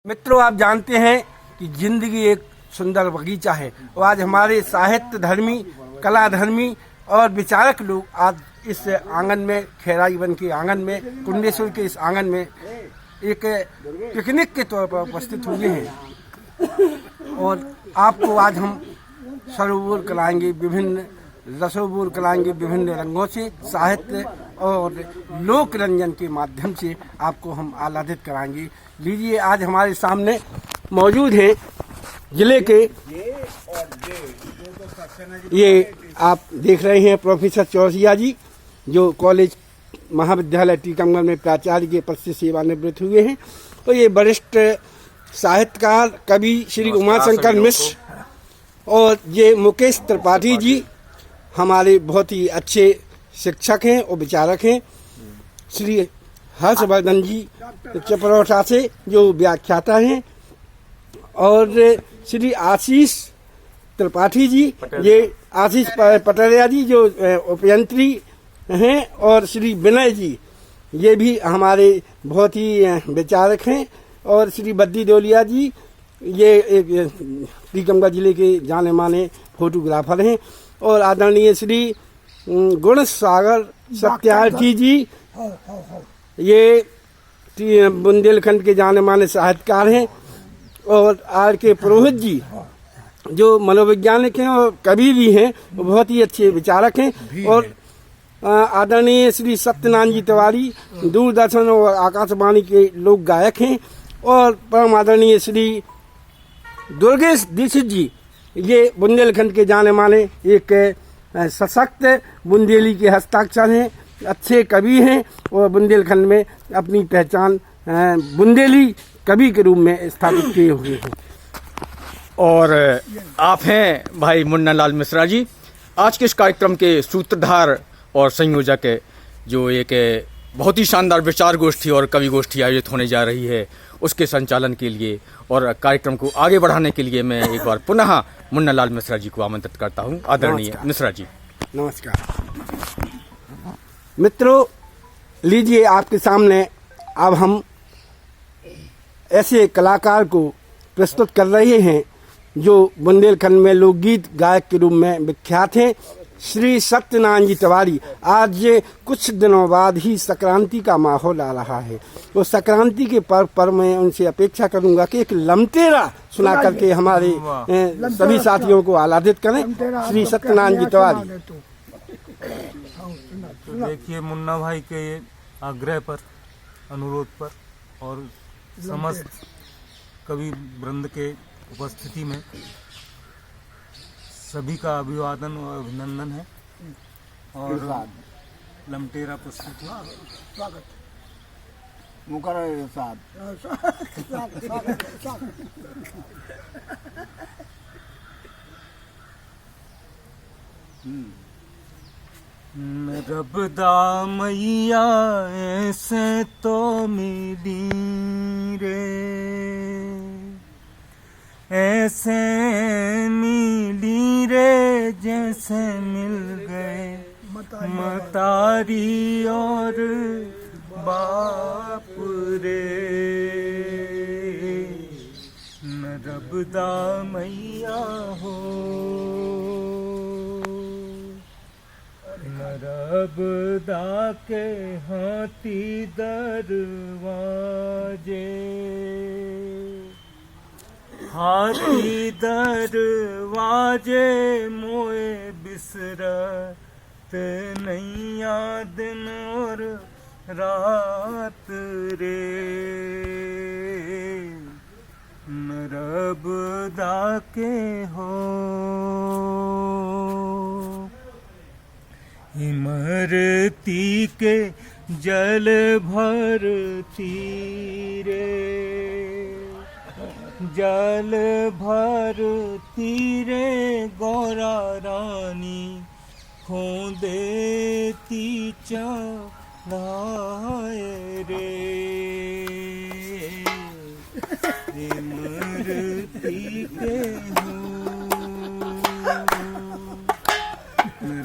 मित्रों, आप जानते हैं कि जिंदगी एक सुंदर बगीचा है और आज हमारे साहित्य धर्मी, कला धर्मी और विचारक लोग आज इस आंगन में, खेराई वन के आंगन में, कुंडेश्वर के इस आंगन में एक पिकनिक के तौर पर उपस्थित हुए हैं और आपको आज हम सरोवर कराएंगे, विभिन्न रसोबूर कराएंगे, विभिन्न रंगों से साहित्य और लोक रंजन के माध्यम से आपको हम आह्लादित कराएंगे। लीजिए, आज हमारे सामने मौजूद हैं जिले के, ये आप देख रहे हैं प्रोफेसर चौरसिया जी, जो कॉलेज महाविद्यालय टीकमगढ़ में प्राचार्य के पद से सेवानिवृत्त हुए हैं। तो ये वरिष्ठ साहित्यकार कवि श्री उमाशंकर मिश्र और ये मुकेश त्रिपाठी जी हमारे बहुत ही अच्छे शिक्षक हैं और विचारक हैं। श्री हर्षवर्धन जी चपरौठा से जो व्याख्याता हैं और श्री आशीष त्रिपाठी जी, ये आशीष पटरिया जी जो उपयंत्री हैं और श्री विनय जी, ये भी हमारे बहुत ही विचारक हैं और श्री बद्दी डोलिया जी, ये एक टीकमगढ़ जिले के जाने माने फोटोग्राफर हैं और आदरणीय श्री गुण सागर सत्यार्थी जी, ये बुंदेलखंड के जाने माने साहित्यकार हैं और आर के पुरोहित जी जो मनोवैज्ञानिक हैं और कवि भी हैं, वो बहुत ही अच्छे विचारक हैं और आदरणीय श्री सत्यनारायण जी तिवारी दूरदर्शन और आकाशवाणी के लोक गायक हैं और परम आदरणीय श्री दुर्गेश दीक्षित जी, ये बुंदेलखंड के जाने माने एक सशक्त बुंदेली के हस्ताक्षर हैं, अच्छे कवि हैं और बुंदेलखंड में अपनी पहचान बुंदेली कवि के रूप में स्थापित किए हुए हैं। और आप हैं भाई मुन्ना लाल मिश्रा जी, आज के इस कार्यक्रम के सूत्रधार और संयोजक है, जो एक बहुत ही शानदार विचार गोष्ठी और कवि गोष्ठी आयोजित होने जा रही है, उसके संचालन के लिए और कार्यक्रम को आगे बढ़ाने के लिए मैं एक बार पुनः मुन्ना लाल मिश्रा जी को आमंत्रित करता हूं। आदरणीय मिश्रा जी, नमस्कार। मित्रों, लीजिए, आपके सामने अब हम ऐसे कलाकार को प्रस्तुत कर रहे हैं जो बुंदेलखंड में लोकगीत गायक के रूप में विख्यात हैं, श्री सत्यनारायण जी तिवारी। आज कुछ दिनों बाद ही संक्रांति का माहौल आ रहा है, तो संक्रांति के पर्व पर मैं उनसे अपेक्षा करूंगा कि एक लमतेरा सुना करके हमारे सभी साथियों को आह्लादित करें। श्री सत्यनारायण जी तिवारी। तो देखिए, मुन्ना भाई के आग्रह पर, अनुरोध पर और समस्त कवि वृंद के उपस्थिति में सभी का अभिवादन और अभिनंदन है और लमटेरा प्रस्तुत हुआ। स्वागत रबदा मैया ऐसे तो मिली रे, ऐसे मिली रे जैसे मिल गए मतारी और बाप रे। न रबदा मैया हो, न रबदा के हाथी दरवाजे, हाथी दरवाजे मोए बिसरत नैया दिन और रात रे। न रबदा के हो, इमरती के जल भरती रे, जल भरती रे गौरा रानी खो देती चढ़ाए रे। इमरती के हो,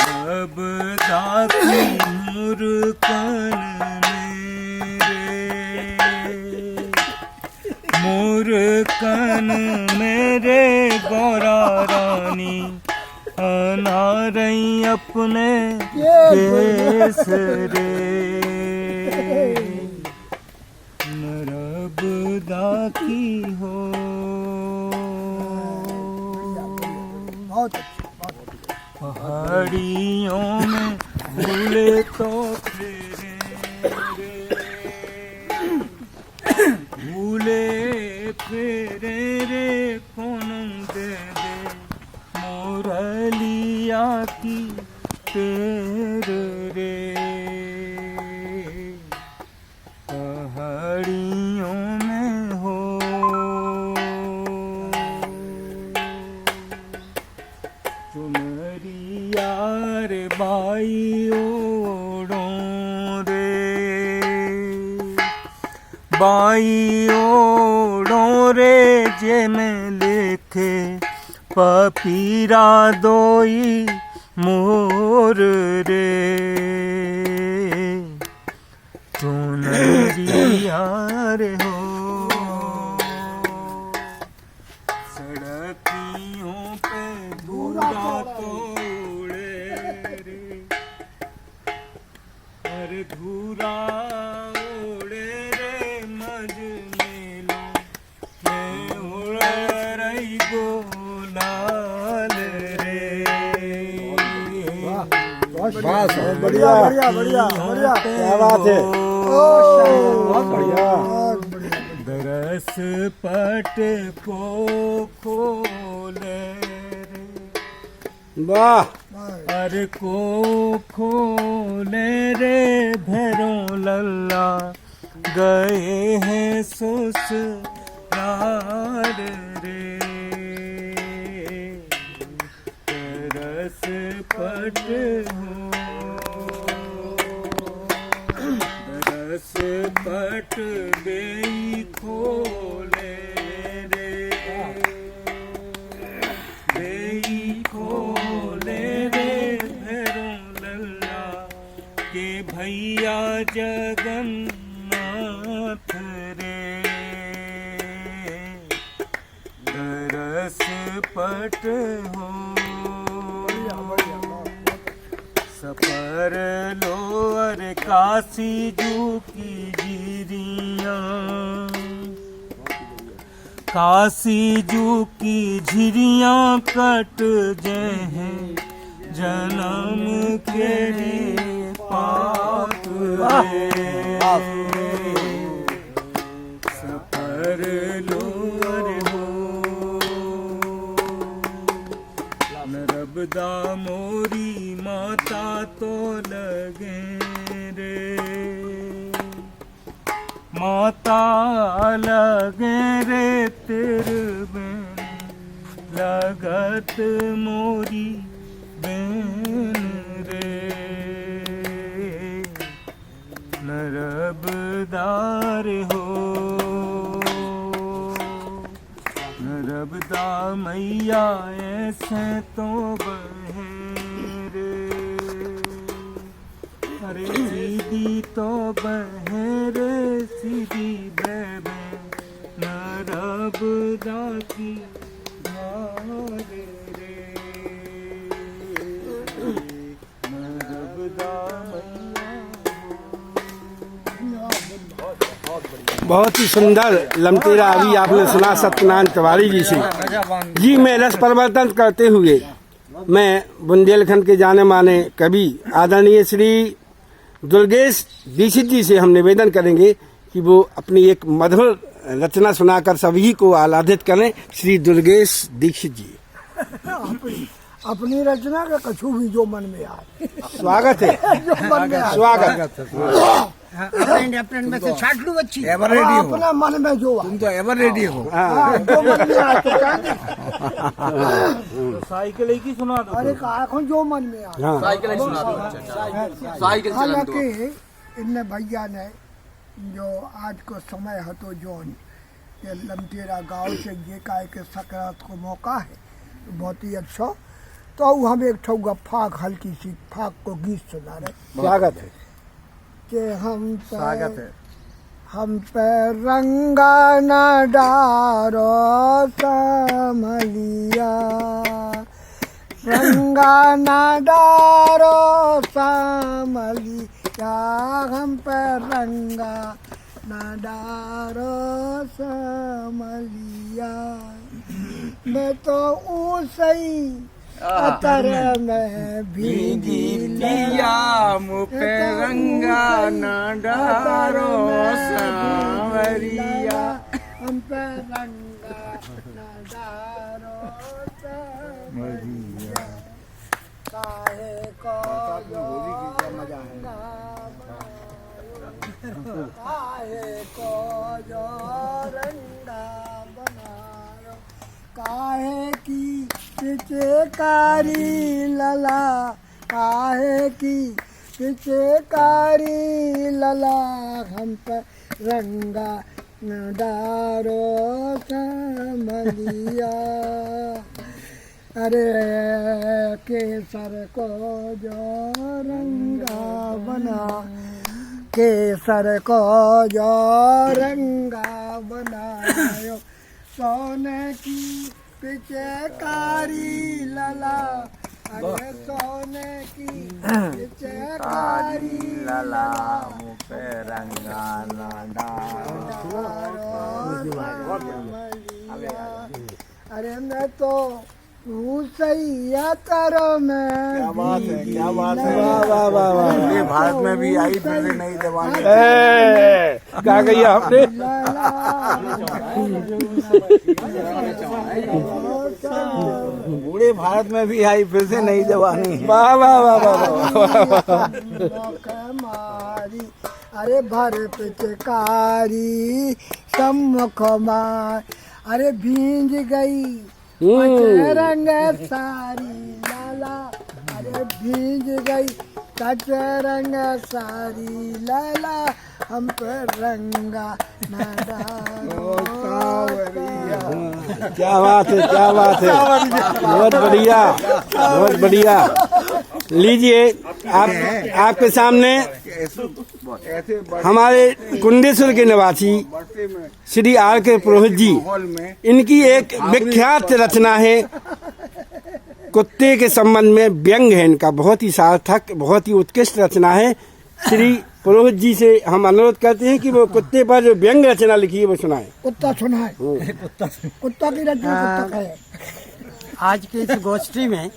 रबदा की मुरकन मेरे मोर मुरकन मेरे गौरा रानी अनारई अपने केस रे नरबदा की हो। पहाड़ियों में भूले तो फेरे भूले फेरे रे कौन दे दे मुरलिया की तेरे रे पहाड़ियों में हो। चुनरिया रे बाई ओड़ो रे बाई ओड़ो रे जे में लेखे पपीरा दोई मोर रे चुनरिया रे हो। सड़कियों पे धूरा तो उड़े रे अरे धूरा उड़े रे मज मेलो में उड़ रही गोलाल रे। बस बढ़िया बढ़िया बढ़िया बढ़िया, क्या बात है, बहुत बढ़िया। दरस पट को खोले रे वाह, अरे को खोले रे भैरों लल्ला गए हैं ससुराल रे दरस पट हो दरस पट बेई खोले रे बेई खोले रे भैरों लल्ला के भैया जगन्नाथ रे दरस पट हो। सफर लो अरे काशी जू की झिरियाँ काशी जू की झिरियाँ कट जे हैं जन्म के रे पाप रे सफर लो अरे हो नर्मदा मोरी माता तो लगे रे माता लगे रे तेरे बिन लगत मोरी बेन रे नर्मदार हो नर्मदा मैया ऐसे तो बहे रे अरे सीधी तो बहे रे सीधी बहबे नर्मदा की धार रे नर्मदा बहुत ही सुंदर लमतेरा अभी आपने सुना सत्यनारायण तिवारी जी से। जी मैं रस परिवर्तन करते हुए मैं बुंदेलखंड के जाने माने कवि आदरणीय श्री दुर्गेश दीक्षित जी से हम निवेदन करेंगे कि वो अपनी एक मधुर रचना सुनाकर सभी को आह्लादित करें। श्री दुर्गेश दीक्षित जी अपनी रचना का कछु भी जो मन में आए स्वागत है, जो मन में आए स्वागत। अपने में से छाट लू बच्ची अपना मन में जो तुम तो एवर रेडी हो। जो मन में आए तो कह दे। साइकिल की सुना दो अरे कहा जो मन में आए साइकिल सुना दो। साइकिल चला दो। हालांकि इनने भैया ने जो आज को समय है तो जोन ये लमतेरा गांव से ये का एक सकरात को मौका है बहुत ही अच्छा। तो हम एक ठो फाक हल्की सी फाक को गीत सुना रहे। स्वागत है कि हम स्वागत है। हम पे रंगा न डारो संभलिया, रंगा न डारो संभलिया, हम पे रंगा न डारो संभलिया। मैं तो ऊसई अतर में भीगी लिया, मुँह पे रंगा न डारो सांवरिया। हम पे रंगा न डारो सांवरिया, काहे को जो रंगा बनायो, काहे को जो रंगा बनायो, काहे की पिचकारी लला, काहे की पिचकारी लला, हम पर रंगा न डारो संभलिया। अरे केसर को जो रंगा बना, केसर को जो रंगा बनायो, सोने की पिचकारी लला, अरे सोने की पिचकारी लला, मुँह पे रंगा न डारो। अरे मैं तो रूसैया कर में। क्या बात है, क्या बात है। वाह वाह वाह वाह। ये भारत में भी आई फिर से नई जवानी। क्या कही आपने? पूरे भारत में भी आई फिर से नई जवानी। वाह वाह वाह वाह वाह। मारी अरे भर पिचकारी सम्मुख मार, अरे भींज गई रंग सारी लाला, अरे भींज गई कच रंग सारी लाला, हम पे रंगा न डालो। क्या बात है, क्या बात है, बहुत बढ़िया, बहुत बढ़िया। लीजिए आप, आपके सामने हमारे कुंडेश्वर के निवासी श्री आर के पुरोहित जी, इनकी एक विख्यात रचना है, कुत्ते के संबंध में व्यंग है इनका, बहुत ही सार्थक, बहुत ही उत्कृष्ट रचना है। श्री पुरोहित जी से हम अनुरोध करते हैं कि वो कुत्ते पर जो व्यंग रचना लिखी है वो सुनाए। कुत्ता सुनाए, कुत्ता की रचना कुत्ता है। आज की इस गोष्ठी में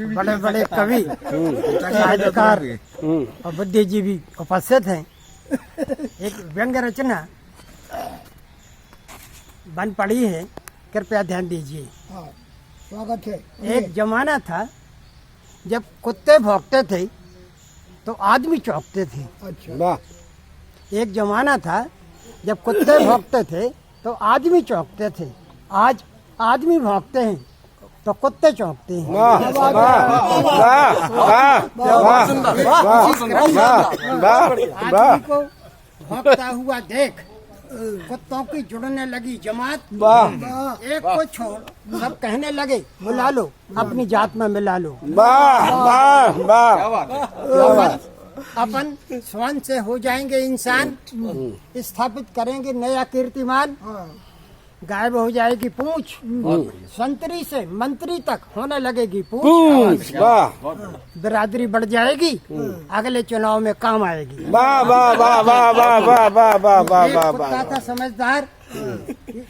बड़े बड़े कवि, साहित्यकार और बुद्धिजीवी उपस्थित हैं। एक व्यंग रचना बन पड़ी है, कृपया ध्यान दीजिए। हाँ, स्वागत है। एक जमाना था जब कुत्ते भौंकते थे तो आदमी चौंकते थे। अच्छा, वाह। एक जमाना था जब कुत्ते भौंकते थे तो आदमी चौंकते थे। आज आदमी भौंकते हैं तो कुत्ते चौंकते हैं। वाह वाह वाह वाह वाह वाह वाह। आदमी को भौंकता हुआ देख कुत्तों की जुड़ने लगी जमात। वाह एक को छोड़ सब कहने लगे बुला लो, अपनी जात में मिला लो। वाह वाह वाह। अपन स्वयं से हो जाएंगे इंसान, स्थापित करेंगे नया कीर्तिमान। गायब हो जाएगी पूंछ, संतरी से मंत्री तक होने लगेगी पूंछ। वाह बिरादरी बढ़ जाएगी, अगले चुनाव में काम आएगी। वाह वाह वाह वाह वाह वाह वाह वाह वाह एक वाह कुत्ता था समझदार,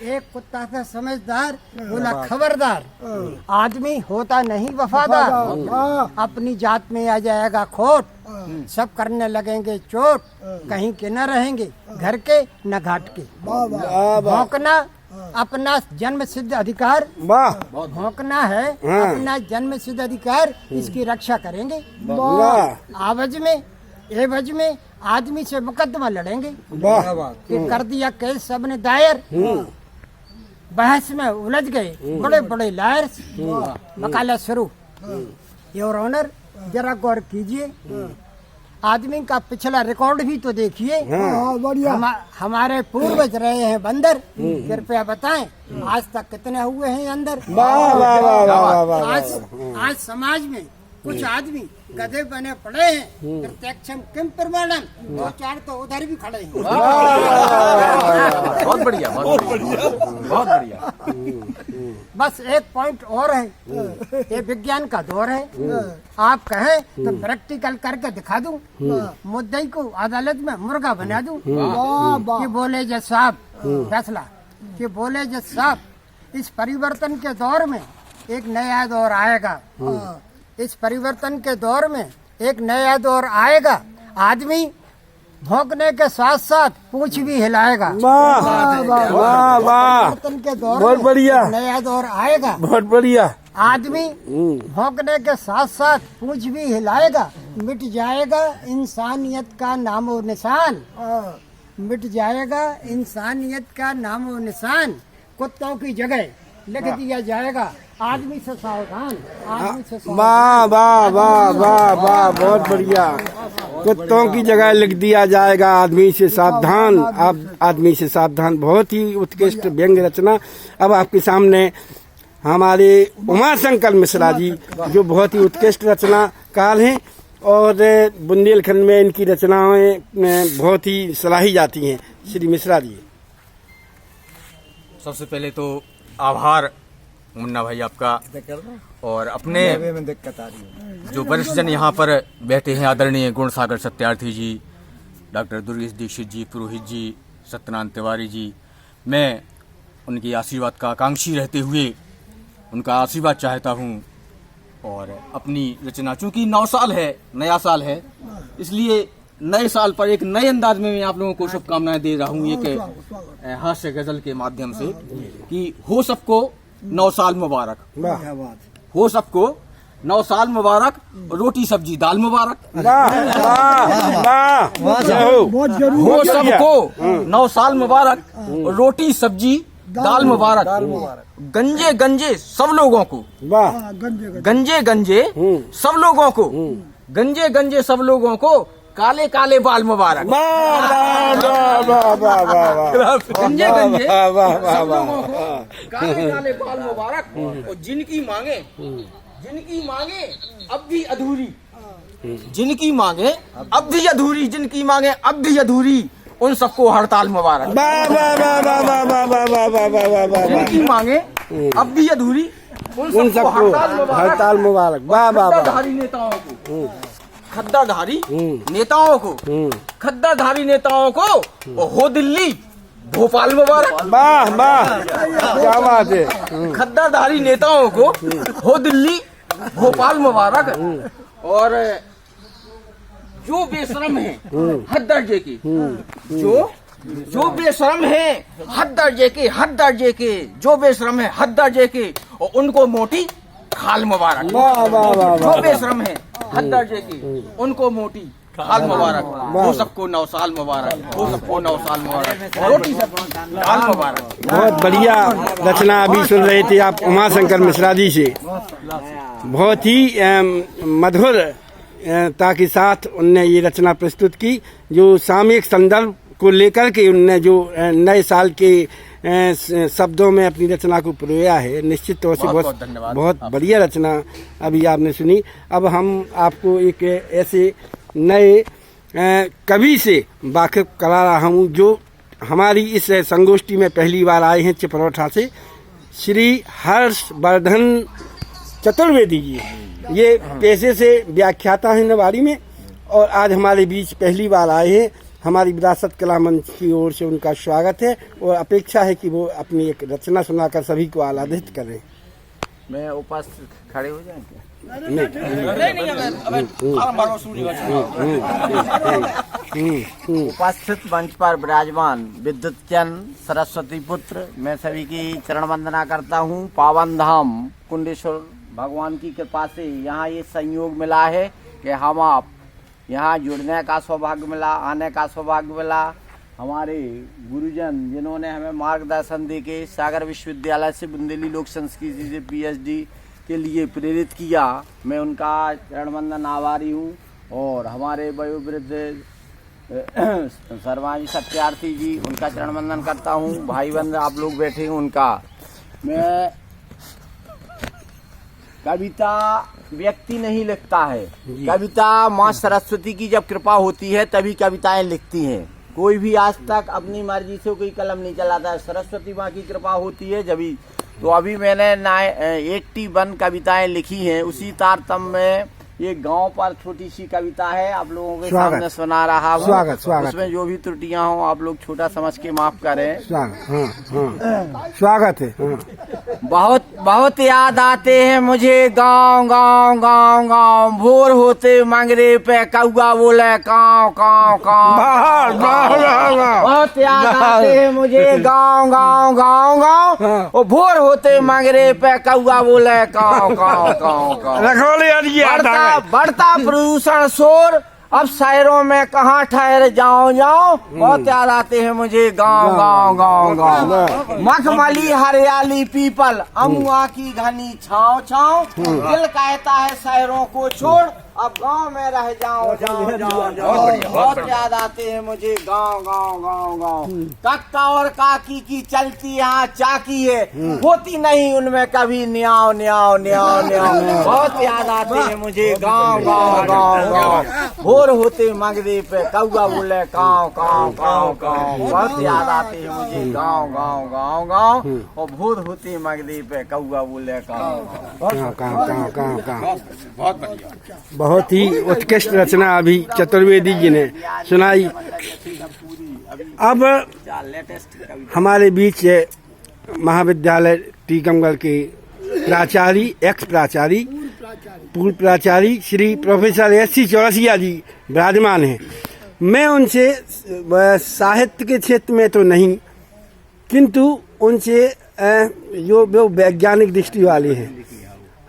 एक कुत्ता था समझदार, बोला खबरदार आदमी होता नहीं वफादार, अपनी जात में आ जाएगा खोट, सब करने लगेंगे चोट, कहीं के न रहेंगे घर के न घाट के। भौंकना अपना जन्म सिद्ध अधिकार, वाह भौंकना है अपना जन्म सिद्ध अधिकार, इसकी रक्षा करेंगे। वाह आवाज में एवज में आदमी से मुकदमा लड़ेंगे वाह। कि कर दिया केस सबने दायर, बहस में उलझ गए बड़े बड़े लायर्स। वकालत शुरू। योर ऑनर जरा गौर कीजिए, आदमी का पिछला रिकॉर्ड भी तो देखिए। हमारे पूर्वज रहे हैं बंदर, कृपया बताएं आज तक कितने हुए हैं अंदर। वाह वाह वाह वाह वाह। आज समाज में कुछ आदमी गधे बने पड़े हैं, प्रत्यक्षम किम प्रमाणम, दो चार तो उधर भी खड़े हैं। बहुत बढ़िया, बहुत बढ़िया, बहुत बढ़िया। बस एक पॉइंट और है, ये विज्ञान का दौर है, आप कहें तो प्रैक्टिकल करके दिखा दूं, मुद्दई को अदालत में मुर्गा बना दूं कि बोले जज साहब फैसला, कि बोले जज साहब इस परिवर्तन के दौर में एक नया दौर आएगा, इस परिवर्तन के दौर में एक नया दौर आएगा, आदमी भौंकने के साथ साथ पूंछ भी हिलाएगा। वाह वाह वाह, परिवर्तन के दौर बहुत में बढ़िया। एक नया दौर आएगा, बहुत बढ़िया। आदमी भौंकने के साथ साथ पूंछ भी हिलाएगा, मिट जाएगा इंसानियत का नामो निशान, मिट जाएगा इंसानियत का नामो निशान, कुत्तों की जगह लिख दिया जाएगा आदमी से सावधान, आदमी से सावधान। वाह वाह वाह वाह वाह, बहुत बढ़िया। कुत्तों की जगह लिख दिया जाएगा आदमी से सावधान, आप आदमी से सावधान। बहुत ही उत्कृष्ट व्यंग्य रचना। अब आपके सामने हमारे उमाशंकर मिश्रा जी, जो बहुत ही उत्कृष्ट रचनाकार हैं और बुंदेलखंड में इनकी रचनाएं बहुत ही सराही जाती हैं। श्री मिश्रा जी। सबसे पहले तो आभार मुन्ना भाई आपका, और अपने जो वरिष्ठ जन यहाँ पर बैठे हैं, आदरणीय गुणसागर सत्यार्थी जी, डॉक्टर दुर्गेश दीक्षित जी, पुरोहित जी, सत्यनारायण तिवारी जी, मैं उनकी आशीर्वाद का आकांक्षी रहते हुए उनका आशीर्वाद चाहता हूँ। और अपनी रचना, चूँकि 9 साल है, नया साल है, इसलिए नए साल पर एक नए अंदाज में मैं आप लोगों को शुभकामनाएं दे रहा हूँ, एक हास्य गजल के माध्यम से, कि हो सबको 9 साल मुबारक, हो सबको 9 साल मुबारक, रोटी सब्जी दाल मुबारक। हो सबको 9 साल मुबारक, रोटी सब्जी दाल मुबारक, गंजे गंजे सब लोगों को, गंजे गंजे सब लोगों को, गंजे गंजे सब लोगों को, काले काले बाल मुबारक। गंजे गंजे सब लोगों को, काले काले बाल मुबारक, और जिनकी मांगे अब भी अधूरी, जिनकी मांगे अब भी अधूरी, जिनकी मांगे अब भी अधूरी, उन सबको हड़ताल मुबारक। जिनकी मांगे अब भी अधूरी, उन सबको हड़ताल मुबारक। वाह वाह वाह। खद्दाधारी नेताओं को, खद्दाधारी नेताओं को, खद्दाधारी नेताओं को, हो दिल्ली भोपाल मुबारक। वाह वाह, क्या बात है। खद्दाधारी नेताओं को हो दिल्ली भोपाल मुबारक। और जो बेशरम है हद दर्जे के, जो बेशरम है हद दर्जे के, हद दर्जे के, जो बेशरम है हद दर्जे के, और उनको मोटी खाल मुबारक। जो बेशरम है हद दर्जे की, उनको मोटी खाल मुबारक, वो सबको 9 साल मुबारक, वो सबको 9 साल मुबारक, रोटी सबको खाल मुबारक। बहुत बढ़िया रचना अभी सुन रहे थे आप उमाशंकर मिश्रा जी से। बहुत ही मधुर के साथ उनने ये रचना प्रस्तुत की, जो सामयिक संदर्भ को लेकर के उनने जो नए साल के शब्दों में अपनी रचना को परोया है। निश्चित तौर से बहुत बढ़िया रचना अभी आपने सुनी। अब हम आपको एक ऐसे नए कवि से वाकिफ करा रहा हूँ, जो हमारी इस संगोष्ठी में पहली बार आए हैं चिपरौठा से, श्री हर्षवर्धन चतुर्वेदी जी। ये पेशे से व्याख्याता हैं नवाड़ी में, और आज हमारे बीच पहली बार आए हैं। हमारी विरासत कला मंच की ओर से उनका स्वागत है, और अपेक्षा है कि वो अपनी एक रचना सुनाकर सभी को आह्लादित करें। मैं उपस्थित खड़े हो जाएं क्या? उपस्थित मंच पर विराजमान विद्युत चंद सरस्वती पुत्र, मैं सभी की चरण वंदना करता हूँ। पावन धाम कुंडेश्वर भगवान की कृपा से यहाँ ये संयोग मिला है कि हम आप यहाँ जुड़ने का सौभाग्य मिला, आने का सौभाग्य मिला। हमारे गुरुजन जिन्होंने हमें मार्गदर्शन देके सागर विश्वविद्यालय से बुंदेली लोक संस्कृति से PhD के लिए प्रेरित किया, मैं उनका चरण वंदन आभारी हूँ। और हमारे वयोवृद्ध शर्मा जी सत्यार्थी जी, उनका चरण वंदन करता हूँ। भाई बंद आप लोग बैठे हैं, उनका मैं कविता व्यक्ति नहीं लिखता है, कविता माँ सरस्वती की जब कृपा होती है तभी कविताएं लिखती हैं। कोई भी आज तक अपनी मर्जी से कोई कलम नहीं चलाता है, सरस्वती माँ की कृपा होती है जब। तो अभी मैंने 81 कविताएं लिखी हैं। उसी तारतम्य में ये गांव पर छोटी सी कविता है, आप लोगों के सामने सुना रहा हूँ। स्वागत। उसमें जो भी त्रुटियां हो आप लोग छोटा समझ के माफ करें। स्वागत है। बहुत बहुत याद आते हैं मुझे गांव गांव गांव गांव, भोर होते मंगरे पे कौआ बोले काव काव काव। बहुत याद आते हैं मुझे गांव गांव गांव गांव, और भोर होते मंगरे पे कौआ बोले काव काव काव काव। बढ़ता प्रदूषण शोर, अब शहरों में कहाँ ठहर जाओ। बहुत याद आते हैं मुझे गांव गांव गांव गांव। मखमली हरियाली पीपल, अमुआ की घनी छाँव छाँव। दिल कहता है शहरों को छोड़, अब गांव में रह जाओ। बहुत याद आते हैं मुझे गांव गांव गांव गांव। कक्का और काकी की चलती यहाँ चाकी है, होती नहीं उनमें कभी न्याव न्याव न्याव न्याव। बहुत याद आते हैं मुझे गांव गांव गांव गांव। भोर होते मंगरे पे कौआ बोले काव काव काव काव। बहुत याद आते हैं मुझे गांव गांव गांव गांव, और भोर होते मंगरे पे कौआ बोले काव काव। बहुत ही उत्कृष्ट रचना अभी चतुर्वेदी जी ने सुनाई। अब हमारे बीच महाविद्यालय टीकमगढ़ के प्राचार्य, एक्स प्राचार्य, पूर्व प्राचार्य श्री प्रोफेसर SC चौरसिया जी विराजमान हैं। मैं उनसे साहित्य के क्षेत्र में तो नहीं, किंतु उनसे जो वैज्ञानिक दृष्टि वाले हैं,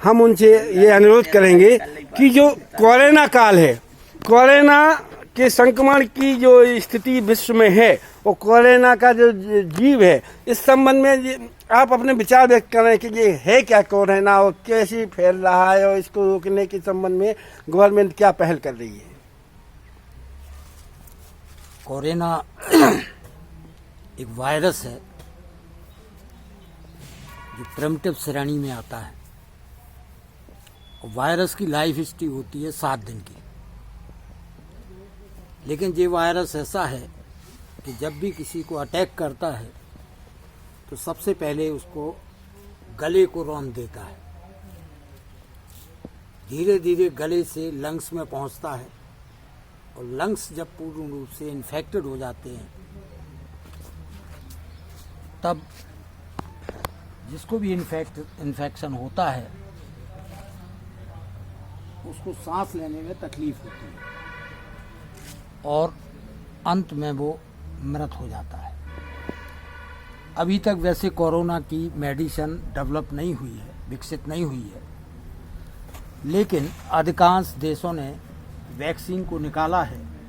हम उनसे ये अनुरोध करेंगे कि जो कोरोना काल है, कोरोना के संक्रमण की जो स्थिति विश्व में है, वो कोरोना का जो जीव है, इस संबंध में आप अपने विचार व्यक्त करें कि ये है क्या कोरोना और कैसे फैल रहा है, और इसको रोकने के संबंध में गवर्नमेंट क्या पहल कर रही है। कोरोना एक वायरस है जो प्रिमिटिव श्रेणी में आता है। वायरस की लाइफ हिस्ट्री होती है 7 दिन की, लेकिन ये वायरस ऐसा है कि जब भी किसी को अटैक करता है तो सबसे पहले उसको गले को रौंद देता है, धीरे धीरे गले से लंग्स में पहुंचता है, और लंग्स जब पूर्ण रूप से इन्फेक्टेड हो जाते हैं तब जिसको भी इन्फेक्शन होता है उसको सांस लेने में तकलीफ होती है और अंत में वो मृत हो जाता है। अभी तक वैसे कोरोना की मेडिसिन डेवलप नहीं हुई है, विकसित नहीं हुई है, लेकिन अधिकांश देशों ने वैक्सीन को निकाला है